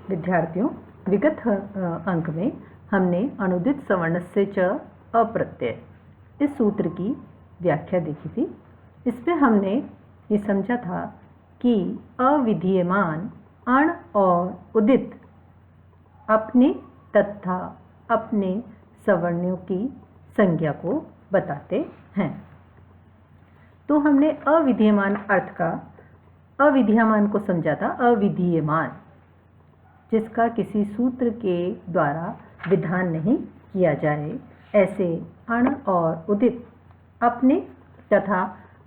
विद्यार्थियों, विगत अंक में हमने अनुदित सवर्णस्य च अप्रत्यय इस सूत्र की व्याख्या देखी थी। इस पे हमने ये समझा था कि अविधीयमान अण और उदित अपने तथा अपने सवर्णों की संज्ञा को बताते हैं। तो हमने अविधीयमान अर्थ का अविधीयमान को समझा था अविधीयमान, जिसका किसी सूत्र के द्वारा विधान नहीं किया जाए, ऐसे अण और उदित अपने तथा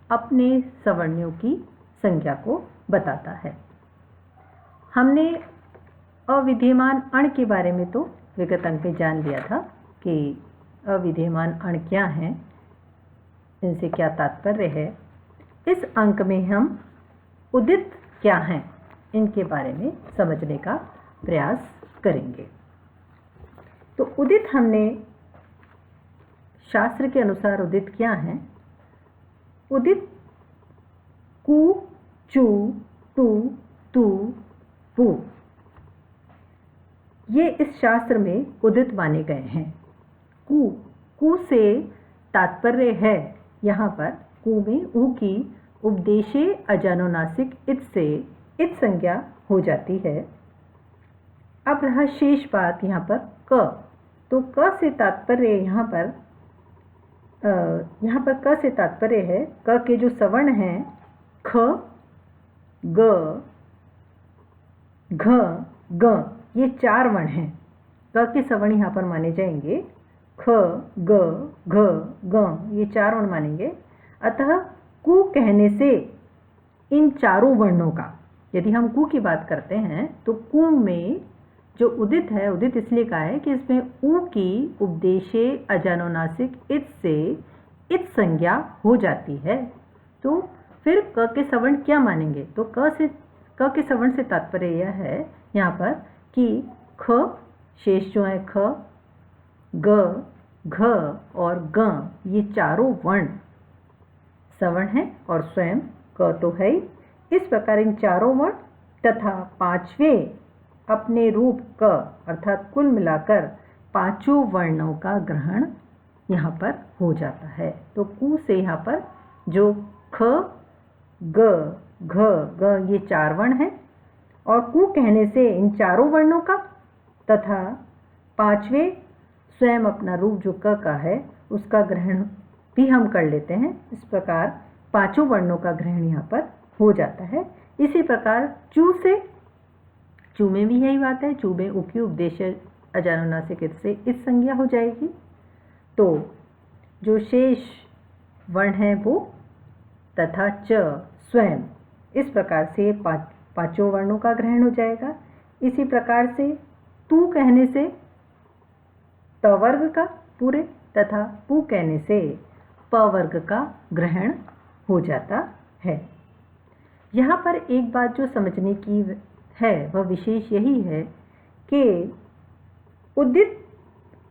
अपने सवर्णों की संज्ञा को बताता है। हमने अविधीयमान अण के बारे में तो विगत अंक में जान लिया था कि अविधीयमान अण क्या हैं, इनसे क्या तात्पर्य है। इस अंक में हम उदित क्या हैं इनके बारे में समझने का प्रयास करेंगे। तो उदित हमने शास्त्र के अनुसार उदित क्या हैं? उदित कु, चु, टू, तू, पू, ये इस शास्त्र में उदित माने गए हैं। कु से तात्पर्य है, यहाँ पर कु में उ की उपदेशे अजानुनासिक इत से इत संज्ञा हो जाती है। अब रहा शेष बात यहाँ पर क, तो क से तात्पर्य यहाँ पर क से तात्पर्य है, क के जो सवर्ण हैं ख, ग, घ, ग, ये चार वर्ण हैं। क के सवर्ण यहाँ पर माने जाएंगे, ख, ग, घ, ग, ये चार वर्ण मानेंगे। अतः कु कहने से इन चारों वर्णों का, यदि हम कु की बात करते हैं तो कु में जो उदित है, उदित इसलिए कहा है कि इसमें उ की उपदेशे अजानुनासिक इत से इत संज्ञा हो जाती है। तो फिर क के सवर्ण क्या मानेंगे? तो क के सवर्ण से तात्पर्य यह है यहाँ पर कि ख, शेष जो है ख, ग, घ और ग, ये चारों वर्ण सवर्ण है और स्वयं क तो है ही। इस प्रकार इन चारों वर्ण तथा पांचवें अपने रूप क, अर्थात कुल मिलाकर पांचों वर्णों का ग्रहण यहाँ पर हो जाता है। तो कु से यहाँ पर जो ख, ग, घ, ग, ये चार वर्ण हैं और कु कहने से इन चारों वर्णों का तथा पांचवें स्वयं अपना रूप जो क का है उसका ग्रहण भी हम कर लेते हैं। इस प्रकार पांचों वर्णों का ग्रहण यहाँ पर हो जाता है। इसी प्रकार चू से, चू में भी यही बात है, चू में उ की उपदेश अजानुनासिक इत से इत संज्ञा हो जाएगी। तो जो शेष वर्ण है वो तथा च स्वयं, इस प्रकार से पांचों वर्णों का ग्रहण हो जाएगा। इसी प्रकार से तू कहने से त वर्ग का पूरे तथा पू कहने से प वर्ग का ग्रहण हो जाता है। यहाँ पर एक बात जो समझने की है वह विशेष यही है कि उदित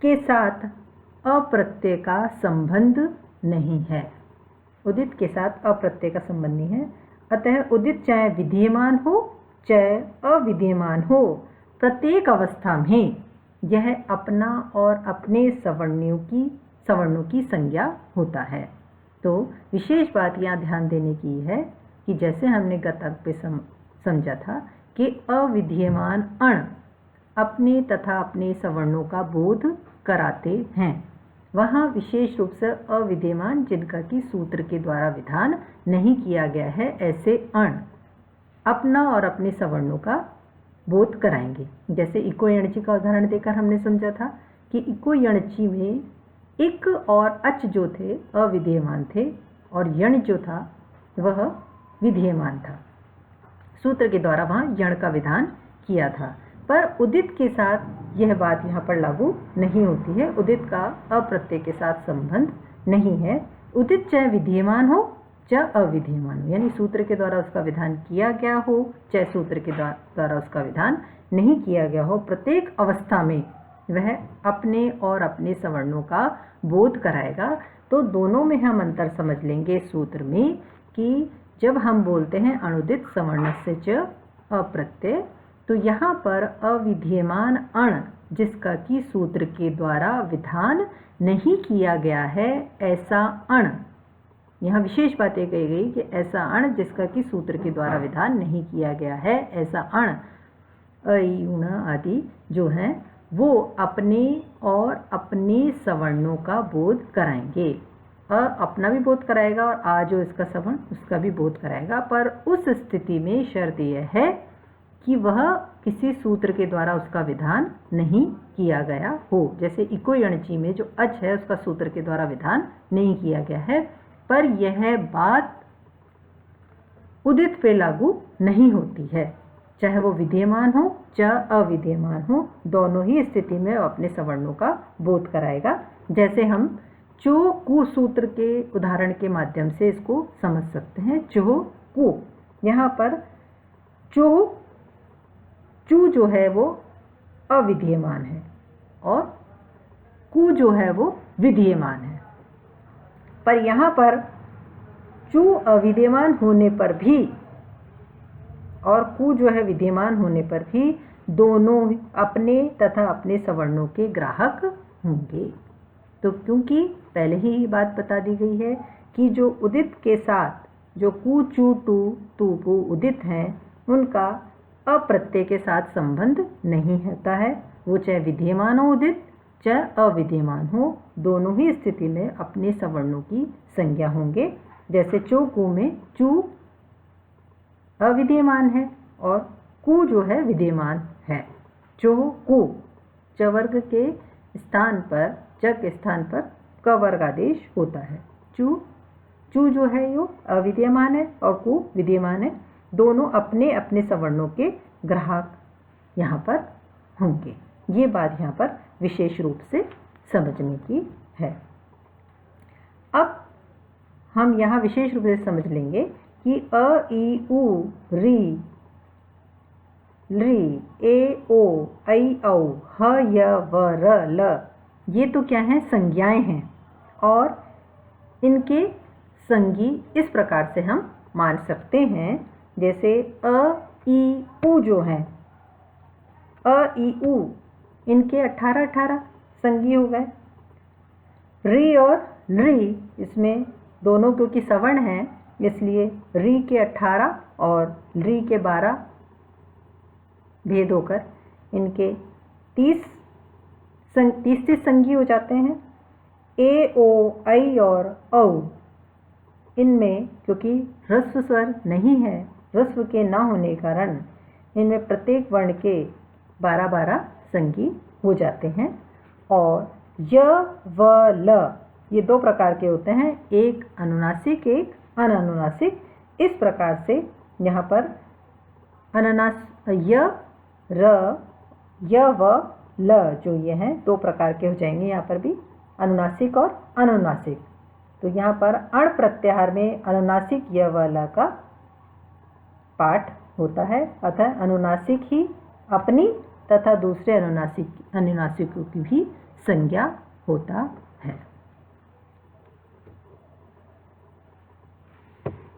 के साथ अप्रत्यय का संबंध नहीं है। उदित के साथ अप्रत्यय का संबंध नहीं है। अतः उदित चाहे विधीयमान हो चाहे अविधीयमान हो, प्रत्येक अवस्था में यह अपना और अपने सवर्णों की संज्ञा होता है। तो विशेष बात यहाँ ध्यान देने की है कि जैसे हमने गत अंक पे समझा था कि अविधीयमान अण अपने तथा अपने सवर्णों का बोध कराते हैं, वहाँ विशेष रूप से अविधीयमान जिनका कि सूत्र के द्वारा विधान नहीं किया गया है, ऐसे अण अपना और अपने सवर्णों का बोध कराएंगे। जैसे इको यणची का उदाहरण देकर हमने समझा था कि इको यणची में इक और अच जो थे अविधीयमान थे और यण जो था वह विधीयमान था। सूत्र के द्वारा वहाँ यण का विधान किया था, पर उदित के साथ यह बात यहाँ पर लागू नहीं होती है। उदित का अप्रत्यय के साथ संबंध नहीं है। उदित चाहे विधीयमान हो चाहे अविधीयमान हो, यानी सूत्र के द्वारा उसका विधान किया गया हो चाहे सूत्र के द्वारा उसका विधान नहीं किया गया हो, प्रत्येक अवस्था में वह अपने और अपने सवर्णों का बोध कराएगा। तो दोनों में हम अंतर समझ लेंगे सूत्र में कि जब हम बोलते हैं अनुदित सवर्णस्य च अप्रत्यय, तो यहाँ पर अविधीयमान अण जिसका कि सूत्र के द्वारा विधान नहीं किया गया है, ऐसा अण, यहाँ विशेष बात ये कही गई कि ऐसा अण जिसका कि सूत्र के द्वारा विधान नहीं किया गया है, ऐसा अण अ ऊण आदि जो हैं वो अपने और अपने सवर्णों का बोध कराएंगे। अ अपना भी बोध कराएगा और आ जो इसका सवर्ण उसका भी बोध कराएगा, पर उस स्थिति में शर्त यह है कि वह किसी सूत्र के द्वारा उसका विधान नहीं किया गया हो। जैसे इको यणची में जो अच है उसका सूत्र के द्वारा विधान नहीं किया गया है, पर यह बात उदित पे लागू नहीं होती है, चाहे वो विधेयमान हो चाहे अविधेयमान हो, दोनों ही स्थिति में अपने सवर्णों का बोध कराएगा। जैसे हम चो कु सूत्र के उदाहरण के माध्यम से इसको समझ सकते हैं। चो कु, यहाँ पर चो चू जो है वो अविधेयमान है और कु जो है वो विधेयमान है, पर यहाँ पर चू अविधेयमान होने पर भी और कु जो है विधेयमान होने पर भी दोनों अपने तथा अपने सवर्णों के ग्राहक होंगे। तो क्योंकि पहले ही बात बता दी गई है कि जो उदित के साथ जो कु चू टू तू पू उदित हैं उनका अप्रत्यय के साथ संबंध नहीं होता है, वो चाहे विधेयमान हो उदित चाहे अविधेयमान हो, दोनों ही स्थिति में अपने सवर्णों की संज्ञा होंगे। जैसे चो कु में चू अविधेयमान है और कु जो है विधेयमान है। चो कु च वर्ग के स्थान पर च के स्थान पर क वर्ग आदेश होता है। चू जो है यो अविधेयमान है और कु विधेयमान है, दोनों अपने अपने सवर्णों के ग्राहक यहाँ पर होंगे। ये बात यहाँ पर विशेष रूप से समझने की है। अब हम यहाँ विशेष रूप से समझ लेंगे कि अ ई उ री री ए ओ ऐ औ ह य व र ल, ये तो क्या हैं, संज्ञाएं हैं और इनके संगी इस प्रकार से हम मान सकते हैं। जैसे अ ई उ जो हैं, अ ई उ इनके 18 संगी हो गए। री और री इसमें दोनों क्योंकि सवर्ण हैं इसलिए री के 18 और री के 12 भेद होकर इनके 30 संगी हो जाते हैं। ए ओ ऐ और औ इनमें क्योंकि ह्रस्व स्वर नहीं है, ह्रस्व के ना होने के कारण इनमें प्रत्येक वर्ण के 12 संगी हो जाते हैं। और य व ल ये दो प्रकार के होते हैं, एक अनुनासिक एक अनानुनासिक। इस प्रकार से यहाँ पर य र य व ल जो ये हैं दो प्रकार के हो जाएंगे, यहाँ पर भी अनुनासिक और अनानुनासिक। तो यहाँ पर अण प्रत्याहार में अनुनासिक य व ल का पाठ होता है, अतः अनुनासिक ही अपनी तथा दूसरे अनुनासिकों की भी संज्ञा होता